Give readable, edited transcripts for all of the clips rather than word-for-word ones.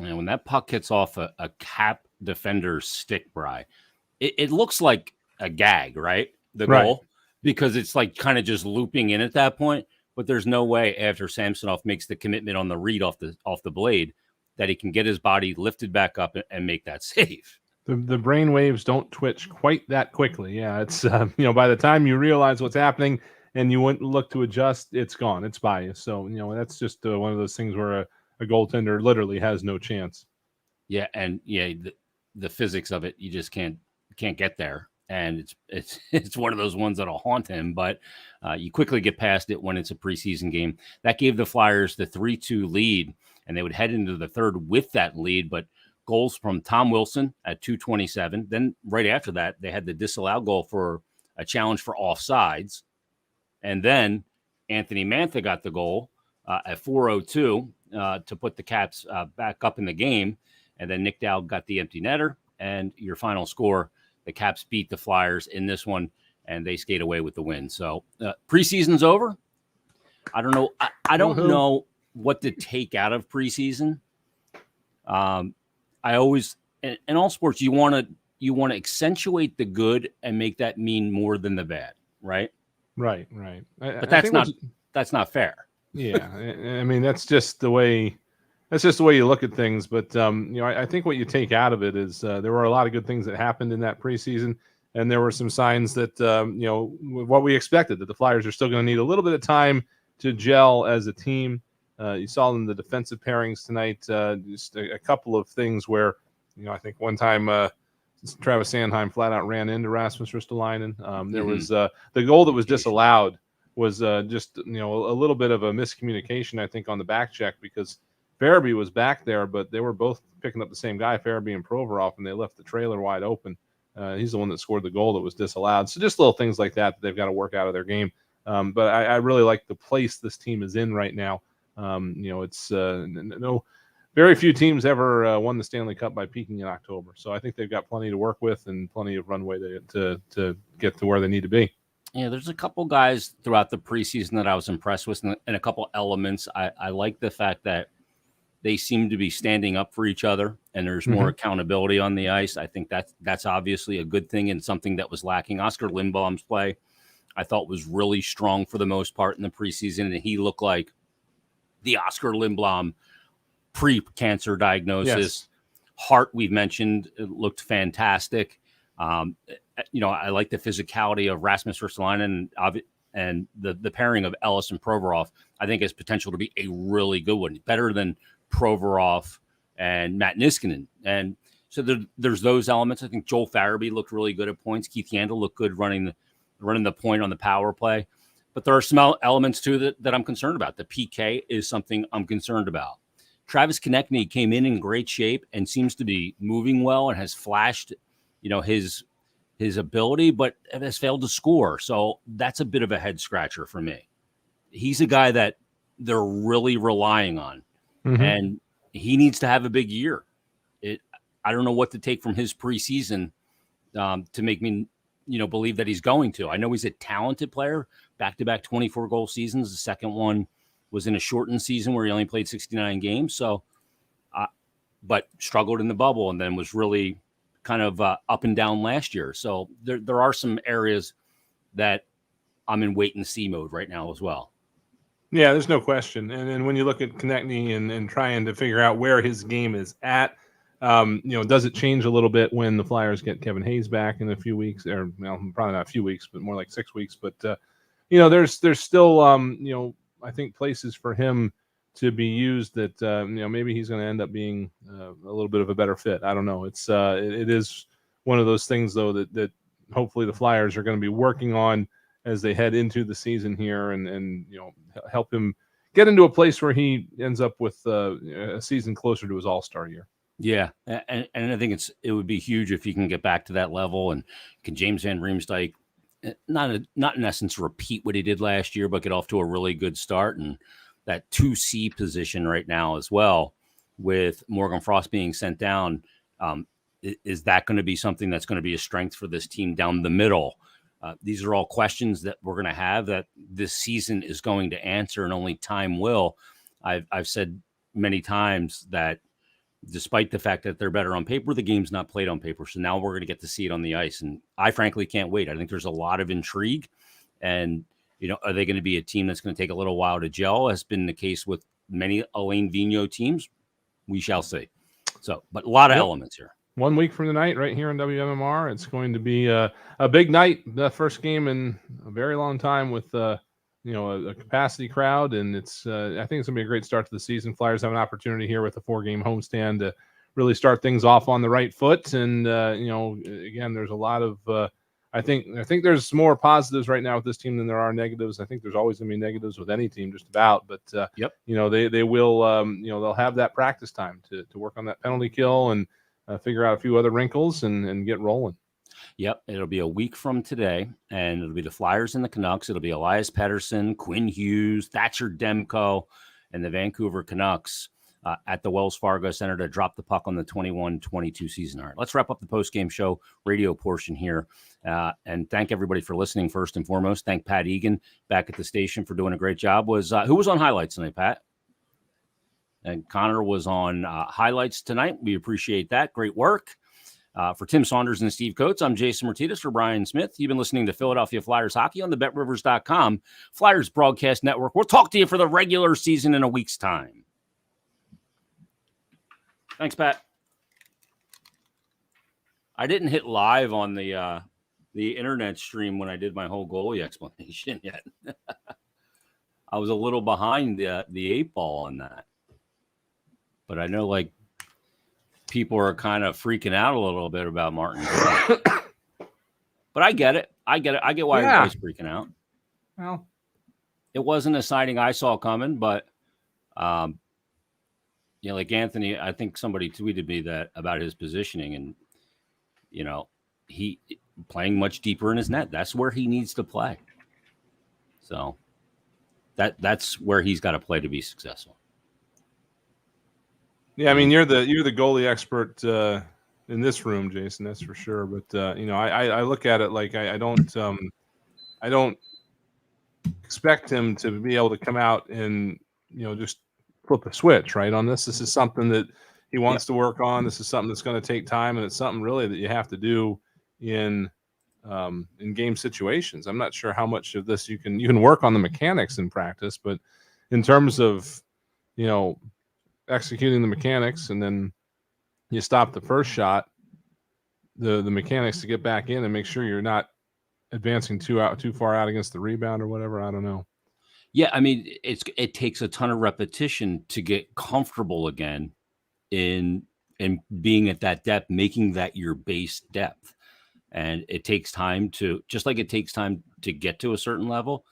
And when that puck hits off a Cap defender's stick, Bry, it looks like a gag, right? The Right. goal, because it's like kind of just looping in at that point. But there's no way after Samsonov makes the commitment on the read off the blade that he can get his body lifted back up and make that save. The brain waves don't twitch quite that quickly. Yeah, it's by the time you realize what's happening and you wouldn't look to adjust, it's gone. It's by you. So that's just one of those things where a goaltender literally has no chance. Yeah, and the physics of it, you just can't get there, and it's one of those ones that'll haunt him. But you quickly get past it when it's a preseason game. That gave the Flyers the 3-2 lead, and they would head into the third with that lead. But goals from Tom Wilson at 2:27. Then right after that, they had the disallowed goal for a challenge for offsides, and then Anthony Mantha got the goal at 4:02 to put the Caps back up in the game. And then Nick Dowd got the empty netter. And your final score, the Caps beat the Flyers in this one, and they skate away with the win. So preseason's over. I don't know. I don't know what to take out of preseason. I always, in all sports, you want to accentuate the good and make that mean more than the bad, right? Right. But that's not fair. Yeah, I mean that's just the way you look at things. But I think what you take out of it is there were a lot of good things that happened in that preseason, and there were some signs that what we expected, that the Flyers are still going to need a little bit of time to gel as a team. You saw in the defensive pairings tonight just a couple of things where I think one time Travis Sanheim flat out ran into Rasmus Ristolainen. There was the goal that was disallowed was just a little bit of a miscommunication, I think, on the back check, because Farabee was back there, but they were both picking up the same guy, Farabee and Provorov, and they left the trailer wide open. He's the one that scored the goal that was disallowed. So just little things like that they've got to work out of their game. But I really like the place this team is in right now. It's very few teams ever won the Stanley Cup by peaking in October. So I think they've got plenty to work with and plenty of runway to get to where they need to be. Yeah, there's a couple guys throughout the preseason that I was impressed with, and a couple elements. I like the fact that they seem to be standing up for each other, and there's more accountability on the ice. I think that's obviously a good thing and something that was lacking. Oscar Lindblom's play, I thought, was really strong for the most part in the preseason, and he looked like the Oscar Lindblom pre-cancer diagnosis. Yes. Hart, we've mentioned, looked fantastic. I like the physicality of Rasmus Ristolainen and the pairing of Ellis and Provorov. I think has potential to be a really good one, better than Provorov and Matt Niskanen. And so there's those elements. I think Joel Farabee looked really good at points. Keith Yandel looked good running the point on the power play. But there are some elements too that I'm concerned about. The PK is something I'm concerned about. Travis Konechny came in great shape and seems to be moving well and has flashed, his ability, but has failed to score. So that's a bit of a head scratcher for me. He's a guy that they're really relying on, and he needs to have a big year. I don't know what to take from his preseason to make me, believe that he's going to. I know he's a talented player, back-to-back 24-goal seasons. The second one was in a shortened season where he only played 69 games. So, but struggled in the bubble and then was really kind of up and down last year. So there are some areas that I'm in wait and see mode right now as well. Yeah, there's no question. And when you look at Konechny and trying to figure out where his game is at, does it change a little bit when the Flyers get Kevin Hayes back in a few weeks, or probably not a few weeks, but more like 6 weeks. But there's still I think places for him to be used that maybe he's going to end up being a little bit of a better fit. I don't know. It is one of those things though that hopefully the Flyers are going to be working on as they head into the season here, and help him get into a place where he ends up with a season closer to his All-Star year. Yeah, and I think it would be huge if he can get back to that level, and can James Van Riemsdyk not in essence repeat what he did last year, but get off to a really good start. And that 2C position right now as well, with Morgan Frost being sent down, is that going to be something that's going to be a strength for this team down the middle? These are all questions that we're going to have that this season is going to answer, and only time will. I've said many times that despite the fact that they're better on paper, the game's not played on paper. So now we're going to get to see it on the ice. And I frankly can't wait. I think there's a lot of intrigue. And, are they going to be a team that's going to take a little while to gel? Has been the case with many Alain Vigneault teams. We shall see. So, but a lot of elements here. 1 week from tonight, right here on WMMR, it's going to be a big night. The first game in a very long time with a capacity crowd, and it's I think it's going to be a great start to the season. Flyers have an opportunity here with a 4-game homestand to really start things off on the right foot. And again, there's a lot of I think there's more positives right now with this team than there are negatives. I think there's always going to be negatives with any team, just about. But they will they'll have that practice time to work on that penalty kill and figure out a few other wrinkles and get rolling. Yep, it'll be a week from today, and it'll be the Flyers and the Canucks. It'll be Elias Pettersson, Quinn Hughes, Thatcher Demko, and the Vancouver Canucks at the Wells Fargo Center to drop the puck on the 21-22 season. All right, let's wrap up the post-game show radio portion here. And thank everybody for listening first and foremost. Thank Pat Egan back at the station for doing a great job. Who was on highlights tonight, Pat? And Connor was on highlights tonight. We appreciate that. Great work. For Tim Saunders and Steve Coates, I'm Jason Martinez. For Brian Smith, you've been listening to Philadelphia Flyers Hockey on the BetRivers.com Flyers Broadcast Network. We'll talk to you for the regular season in a week's time. Thanks, Pat. I didn't hit live on the internet stream when I did my whole goalie explanation yet. I was a little behind the 8 ball on that. But I know, people are kind of freaking out a little bit about Martin. But I get it. I get why everybody's freaking out. Well, it wasn't a signing I saw coming, but like Anthony, I think somebody tweeted me that about his positioning, and he playing much deeper in his net. That's where he needs to play. So that's where he's got to play to be successful. Yeah, I mean, you're the goalie expert in this room, Jason. That's for sure. But I look at it like I don't expect him to be able to come out and just flip a switch right on this. This is something that he wants to work on. This is something that's going to take time, and it's something really that you have to do in game situations. I'm not sure how much of this you can work on the mechanics in practice, but in terms of executing the mechanics, and then you stop the first shot, the mechanics to get back in and make sure you're not advancing too far out against the rebound or whatever. I don't know. Yeah, I mean, it takes a ton of repetition to get comfortable again in being at that depth, making that your base depth. And it takes time to, just like it takes time to get to a certain level,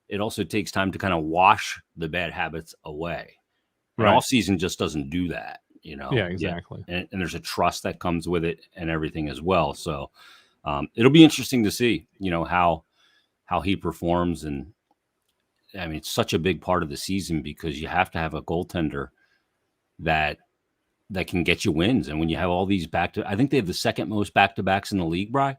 it also takes time to kind of wash the bad habits away. Right. And off season just doesn't do that, Yeah, exactly. And there's a trust that comes with it and everything as well. So it'll be interesting to see, how he performs. And I mean, it's such a big part of the season because you have to have a goaltender that can get you wins. And when you have all these I think they have the second most back-to-backs in the league, Bri.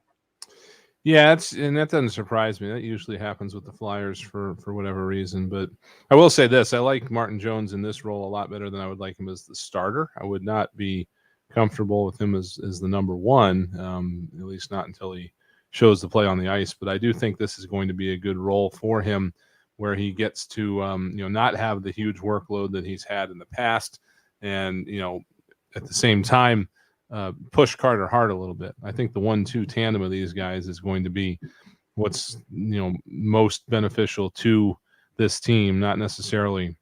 Yeah, and that doesn't surprise me. That usually happens with the Flyers for whatever reason. But I will say this: I like Martin Jones in this role a lot better than I would like him as the starter. I would not be comfortable with him as the number one, at least not until he shows the play on the ice. But I do think this is going to be a good role for him, where he gets to not have the huge workload that he's had in the past, and at the same time, push Carter hard a little bit. I think the 1-2 tandem of these guys is going to be what's most beneficial to this team, not necessarily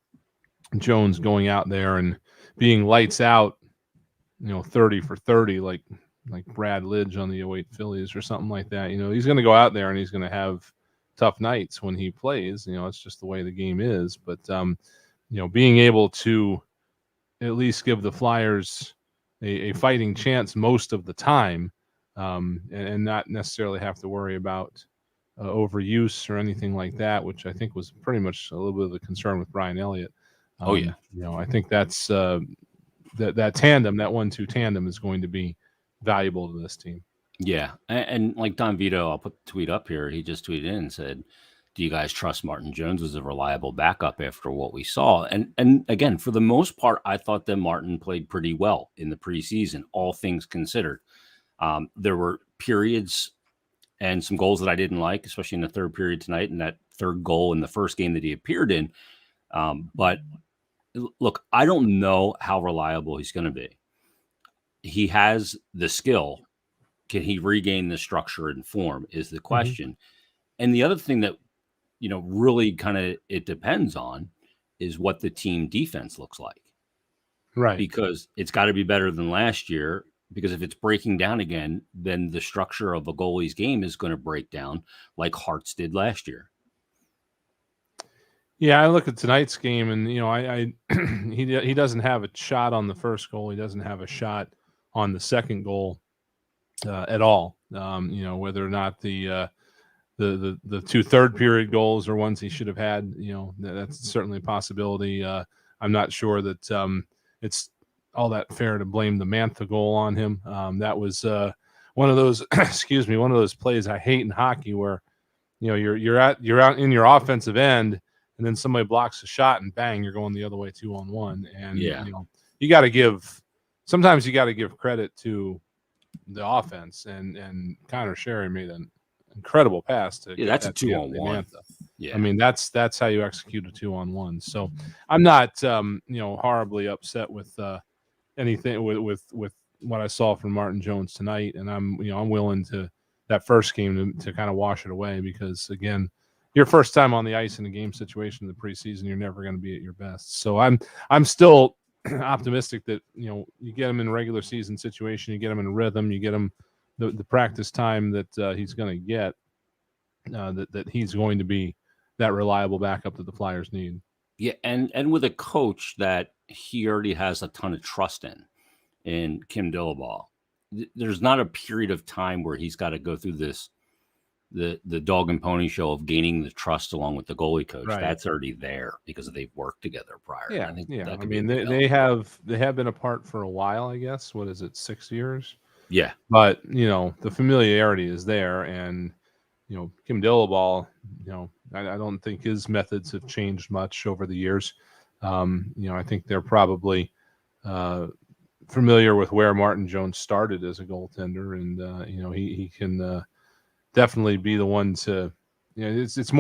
Jones going out there and being lights out, 30 for 30 like Brad Lidge on the 08 Phillies or something like that. He's going to go out there and he's going to have tough nights when he plays. It's just the way the game is. But being able to at least give the Flyers a fighting chance most of the time, and not necessarily have to worry about overuse or anything like that, which I think was pretty much a little bit of the concern with Brian Elliott. I think that's that tandem, that 1-2 tandem, is going to be valuable to this team. Yeah, and like Don Vito, I'll put the tweet up here. He just tweeted in and said, do you guys trust Martin Jones as a reliable backup after what we saw? And again, for the most part, I thought that Martin played pretty well in the preseason, all things considered. There were periods and some goals that I didn't like, especially in the third period tonight, and that third goal in the first game that he appeared in. But look, I don't know how reliable he's going to be. He has the skill. Can he regain the structure and form is the question. And the other thing that, really kind of it depends on is what the team defense looks like. Right. Because it's got to be better than last year. Because if it's breaking down again, then the structure of a goalie's game is going to break down like Hearts did last year. Yeah, I look at tonight's game, and he doesn't have a shot on the first goal. He doesn't have a shot on the second goal at all. Whether or not the two third period goals are ones he should have had, that's certainly a possibility. I'm not sure that it's all that fair to blame the Mantha goal on him. That was one of those one of those plays I hate in hockey where you're out in your offensive end, and then somebody blocks a shot and bang, you're going the other way 2-on-1. And you got to give credit to the offense, and Connor Sherry made an incredible pass to that's a 2-on-1. Yeah, I mean that's how you execute a 2-on-1. So I'm not horribly upset with anything with what I saw from Martin Jones tonight, and I'm willing to that first game to kind of wash it away, because again, your first time on the ice in a game situation in the preseason, you're never going to be at your best. So I'm still optimistic that you get him in a regular season situation, you get him in a rhythm, you get him the practice time that he's going to get, that he's going to be that reliable backup that the Flyers need. Yeah, and with a coach that he already has a ton of trust in Kim Dillabaugh, there's not a period of time where he's got to go through the dog and pony show of gaining the trust along with the goalie coach. Right. That's already there because they've worked together prior. Yeah, I mean, they have been apart for a while, I guess. What is it, 6 years? Yeah. But, the familiarity is there, and, Kim Dillabaugh, I don't think his methods have changed much over the years. I think they're probably familiar with where Martin Jones started as a goaltender, and, he can definitely be the one to, it's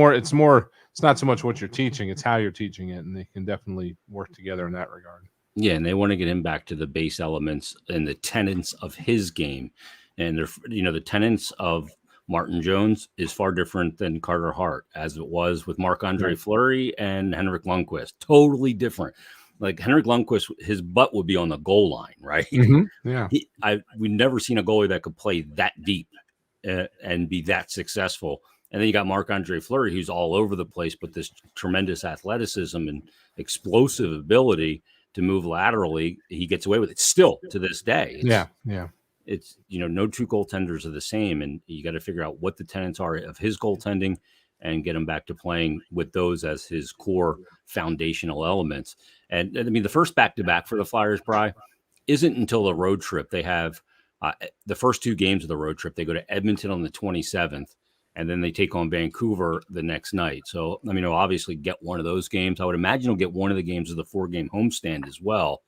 not so much what you're teaching, it's how you're teaching it, and they can definitely work together in that regard. Yeah, and they want to get him back to the base elements and the tenets of his game. And the tenets of Martin Jones is far different than Carter Hart, as it was with Marc-Andre Fleury and Henrik Lundqvist. Totally different. Like Henrik Lundqvist, his butt would be on the goal line, right? Mm-hmm. Yeah. We've never seen a goalie that could play that deep and be that successful. And then you got Marc-Andre Fleury, who's all over the place, but this tremendous athleticism and explosive ability to move laterally, he gets away with it still to this day. It's no two goaltenders are the same, and you got to figure out what the tenets are of his goaltending and get him back to playing with those as his core foundational elements. And I mean, the first back-to-back for the Flyers, Bri, isn't until the road trip. They have the first two games of the road trip. They go to Edmonton on the 27th, and then they take on Vancouver the next night. So, I mean, they'll obviously get one of those games. I would imagine he'll get one of the games of the 4-game homestand as well.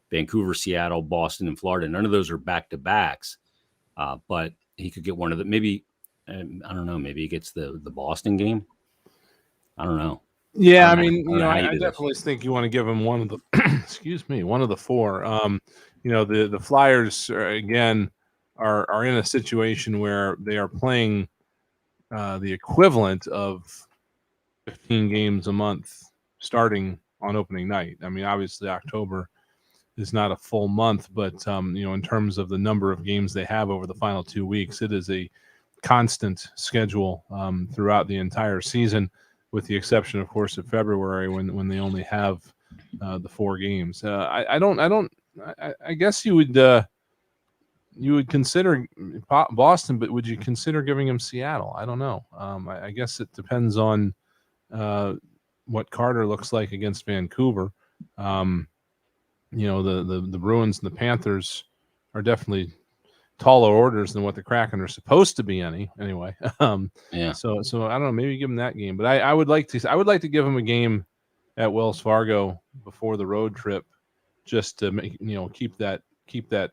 Vancouver, Seattle, Boston, and Florida. None of those are back-to-backs, but he could get one of the maybe. I don't know. Maybe he gets the Boston game. I don't know. Yeah, I definitely think you want to give him one of the one of the four. The Flyers again are in a situation where they are playing the equivalent of 15 games a month starting on opening night. I mean, obviously October is not a full month, but in terms of the number of games they have over the final 2 weeks, it is a constant schedule throughout the entire season, with the exception, of course, of February when they only have the 4 games. I guess you would consider Boston, but would you consider giving him Seattle? I don't know. I guess it depends on what Carter looks like against Vancouver. The Bruins and the Panthers are definitely taller orders than what the Kraken are supposed to be anyway. Yeah. So I don't know, maybe give him that game, but I would like to give him a game at Wells Fargo before the road trip, just to make, keep that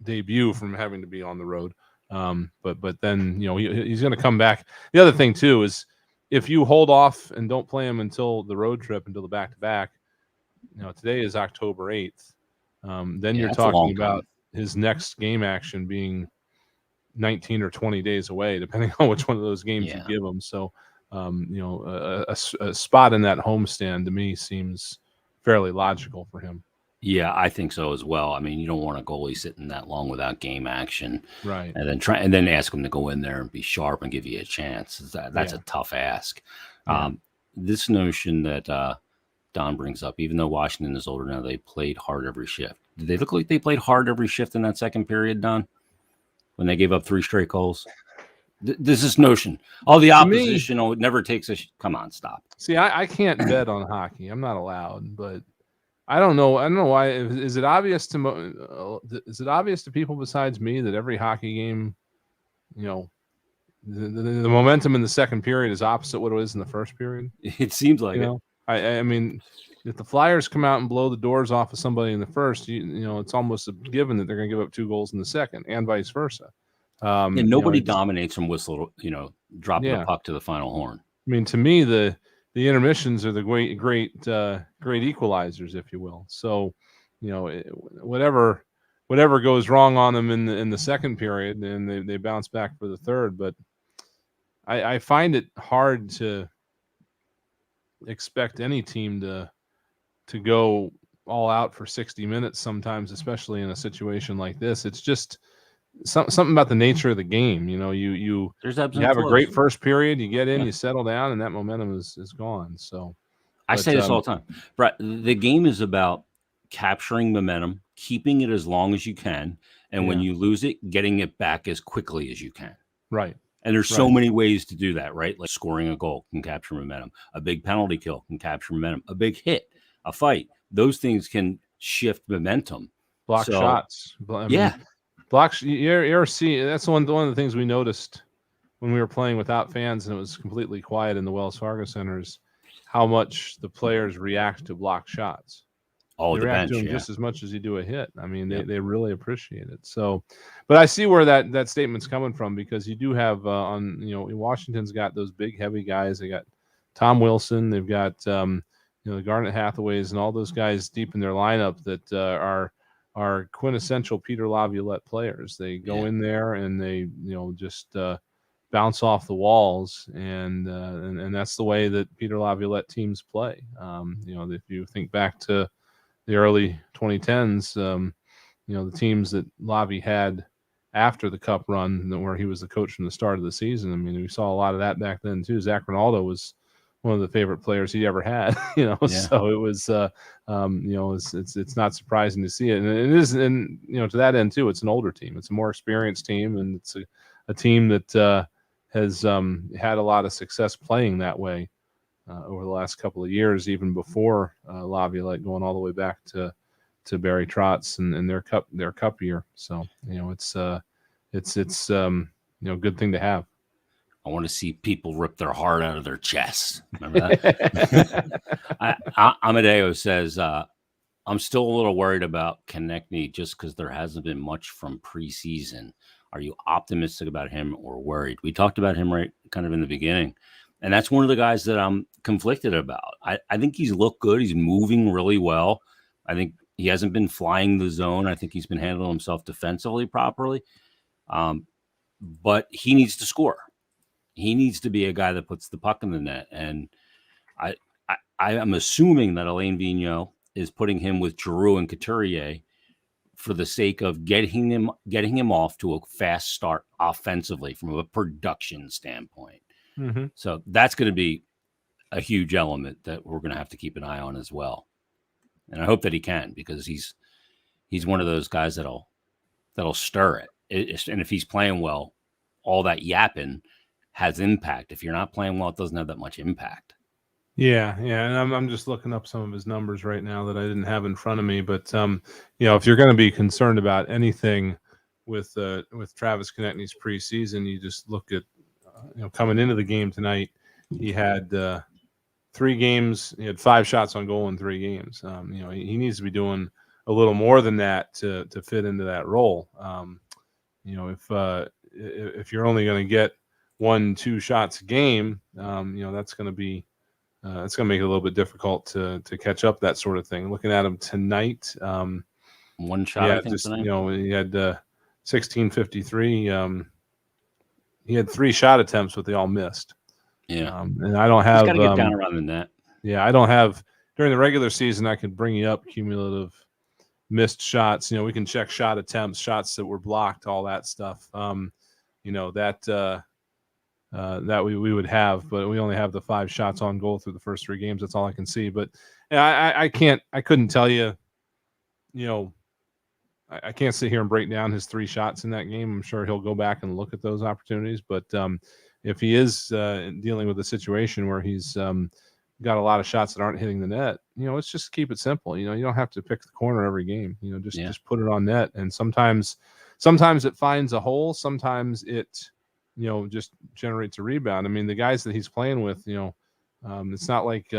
debut from having to be on the road. But then he's going to come back. The other thing too is if you hold off and don't play him until the road trip, until the back-to-back, today is October 8th. Then you're talking about his next game action being 19 or 20 days away, depending on which one of those games you give him. So, a spot in that homestand to me seems fairly logical for him. Yeah, I think so as well. I mean, you don't want a goalie sitting that long without game action, right? And then ask him to go in there and be sharp and give you a chance. That's a tough ask. Yeah. This notion that Don brings up, even though Washington is older now, they played hard every shift. Did they look like they played hard every shift in that second period, Don, when they gave up 3 straight goals? There's this notion, the opposition never takes a come on, stop. See, I can't bet on hockey. I'm not allowed, but I don't know why. Is it obvious to people besides me that every hockey game, the momentum in the second period is opposite what it is in the first period? It seems like it. I mean, if the Flyers come out and blow the doors off of somebody in the first, it's almost a given that they're going to give up 2 goals in the second, and vice versa. And nobody dominates from whistle, dropping the puck to the final horn. I mean, to me, the intermissions are the great equalizers, if you will. So, whatever goes wrong on them in the second period, and they bounce back for the third. But I find it hard to expect any team to go all out for 60 minutes sometimes, especially in a situation like this. It's just something about the nature of the game. You have a great first period, you get in, you settle down, and that momentum is gone. So I say this all the time, Brett, the game is about capturing momentum, keeping it as long as you can, and when you lose it, getting it back as quickly as you can. Right. And there's so many ways to do that, right? Like scoring a goal can capture momentum. A big penalty kill can capture momentum. A big hit, a fight, those things can shift momentum. Block shots. Blocks. You ever see? That's one of the things we noticed when we were playing without fans and it was completely quiet in the Wells Fargo Centers. How much the players react to block shots. Oh, they the react bench, to them just as much as you do a hit. I mean, they really appreciate it. So, but I see where that statement's coming from, because you do have Washington's got those big, heavy guys. They got Tom Wilson. They've got the Garnet Hathaways and all those guys deep in their lineup that are quintessential Peter Laviolette players. They go in there and they just bounce off the walls, and that's the way that Peter Laviolette teams play. If you think back to the early 2010s, the teams that Lavi had after the Cup run, where he was the coach from the start of the season. I mean, we saw a lot of that back then too. Zach Rinaldo was one of the favorite players he ever had, so it was, it's not surprising to see it. And it is, and, to that end too, it's an older team. It's a more experienced team, and it's a team that has had a lot of success playing that way over the last couple of years, even before Laviolette, going all the way back to Barry Trotz and their cup year. So, it's a good thing to have. I want to see people rip their heart out of their chests. Remember that? Amadeo says, I'm still a little worried about Konechny just because there hasn't been much from preseason. Are you optimistic about him or worried? We talked about him right kind of in the beginning. And that's one of the guys that I'm conflicted about. I think he's looked good. He's moving really well. I think he hasn't been flying the zone. I think he's been handling himself defensively properly. But he needs to score. He needs to be a guy that puts the puck in the net. And I am assuming that Alain Vigneault is putting him with Giroux and Couturier for the sake of getting him off to a fast start offensively from a production standpoint. Mm-hmm. So that's going to be a huge element that we're going to have to keep an eye on as well. And I hope that he can, because he's one of those guys that'll stir it. And if he's playing well, all that yapping has impact. If you're not playing well, it doesn't have that much impact. Yeah, and I'm just looking up some of his numbers right now that I didn't have in front of me. But if you're going to be concerned about anything with Travis Konechny's preseason. You just look at coming into the game tonight, he had 3 games. He had 5 shots on goal in 3 games. He needs to be doing a little more than that to fit into that role. If you're only going to get 1-2 shots a game, that's going to be it's going to make it a little bit difficult to catch up that sort of thing. Looking at him tonight, 1 shot. I think tonight. He had 1653. He had 3 shot attempts, but they all missed. Yeah, and I don't have. He's got to get down around the net. Yeah, I don't have during the regular season. I could bring you up cumulative missed shots. We can check shot attempts, shots that were blocked, all that stuff. That we would have, but we only have the 5 shots on goal through the first 3 games. That's all I can see. But I couldn't tell you. I can't sit here and break down his 3 shots in that game. I'm sure he'll go back and look at those opportunities. But if he is dealing with a situation where he's got a lot of shots that aren't hitting the net, let's just keep it simple. You don't have to pick the corner every game. Just put it on net. And sometimes it finds a hole. Sometimes it, just generates a rebound. I mean, the guys that he's playing with, it's not like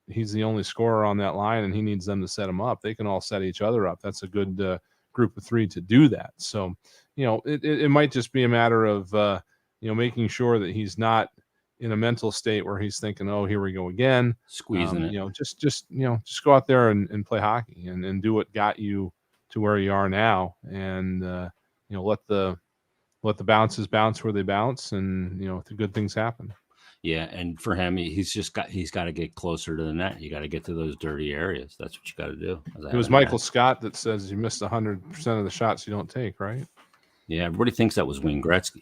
he's the only scorer on that line and he needs them to set him up. They can all set each other up. That's a good group of 3 to do that. So, it might just be a matter of, making sure that he's not in a mental state where he's thinking, oh, here we go again. Squeezing it. Just go out there and play hockey and do what got you to where you are now. And, let the bounces bounce where they bounce and, the good things happen. Yeah. And for him, he's got to get closer to the net. You got to get to those dirty areas. That's what you got to do. It was Michael Scott that says you missed 100% of the shots you don't take, right? Yeah. Everybody thinks that was Wayne Gretzky.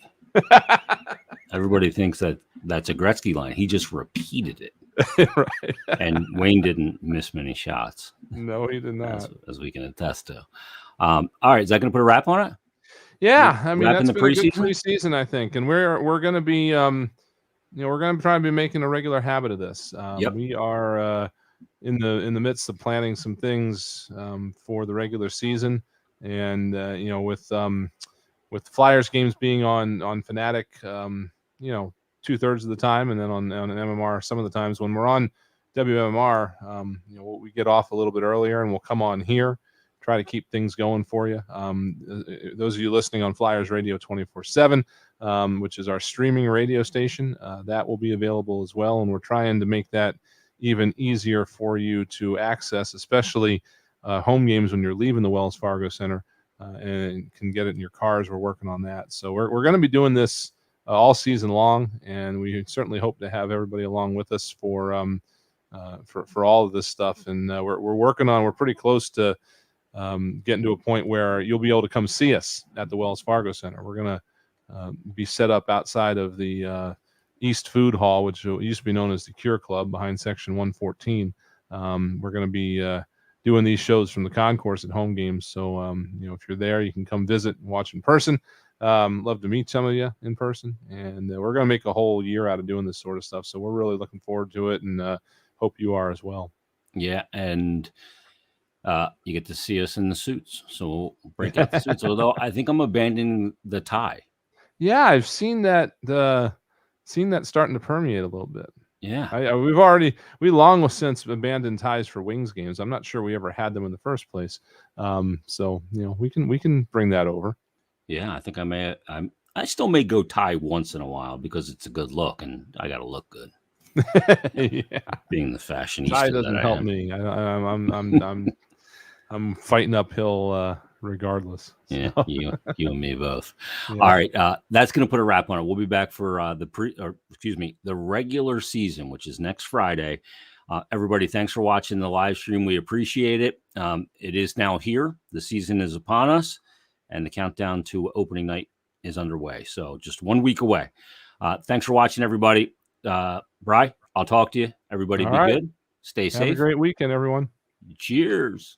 Everybody thinks that's a Gretzky line. He just repeated it. Right. And Wayne didn't miss many shots. No, he did not. As we can attest to. All right. Is that going to put a wrap on it? Yeah. I mean, that's been a good preseason, I think. And we're going to be, we're going to try and be making a regular habit of this. We are in the midst of planning some things for the regular season. And, with Flyers games being on Fanatic, 2/3 of the time, and then on MMR some of the times. When we're on WMR, we get off a little bit earlier, and we'll come on here, try to keep things going for you. Those of you listening on Flyers Radio 24/7, which is our streaming radio station, that will be available as well, and we're trying to make that even easier for you to access, especially home games when you're leaving the Wells Fargo Center. And can get it in your cars. We're working on that. So we're going to be doing this all season long, and we certainly hope to have everybody along with us for all of this stuff. And we're working on. We're pretty close to getting to a point where you'll be able to come see us at the Wells Fargo Center. We're going to be set up outside of the East Food Hall, which used to be known as the Cure Club, behind Section 114. We're going to be doing these shows from the concourse at home games. So, if you're there, you can come visit and watch in person. Love to meet some of you in person. And we're going to make a whole year out of doing this sort of stuff. So we're really looking forward to it, and hope you are as well. Yeah. And you get to see us in the suits. So we'll break out the suits. Although I think I'm abandoning the tie. Yeah, I've seen that starting to permeate a little bit. Yeah, we long since abandoned ties for Wings games. I'm not sure we ever had them in the first place. So we can bring that over. Yeah, I think I still may go tie once in a while because it's a good look, and I got to look good. Yeah, being the fashionista, tie doesn't help me. I'm fighting uphill regardless. Yeah, you and me both. Yeah. All right, that's going to put a wrap on it. We'll be back for the regular season, which is next Friday. Everybody, thanks for watching the live stream. We appreciate it. It is now here. The season is upon us, and the countdown to opening night is underway. So just 1 week away. Thanks for watching, everybody. Bri, I'll talk to you. Everybody be good. Stay safe. Have a great weekend, everyone. Cheers.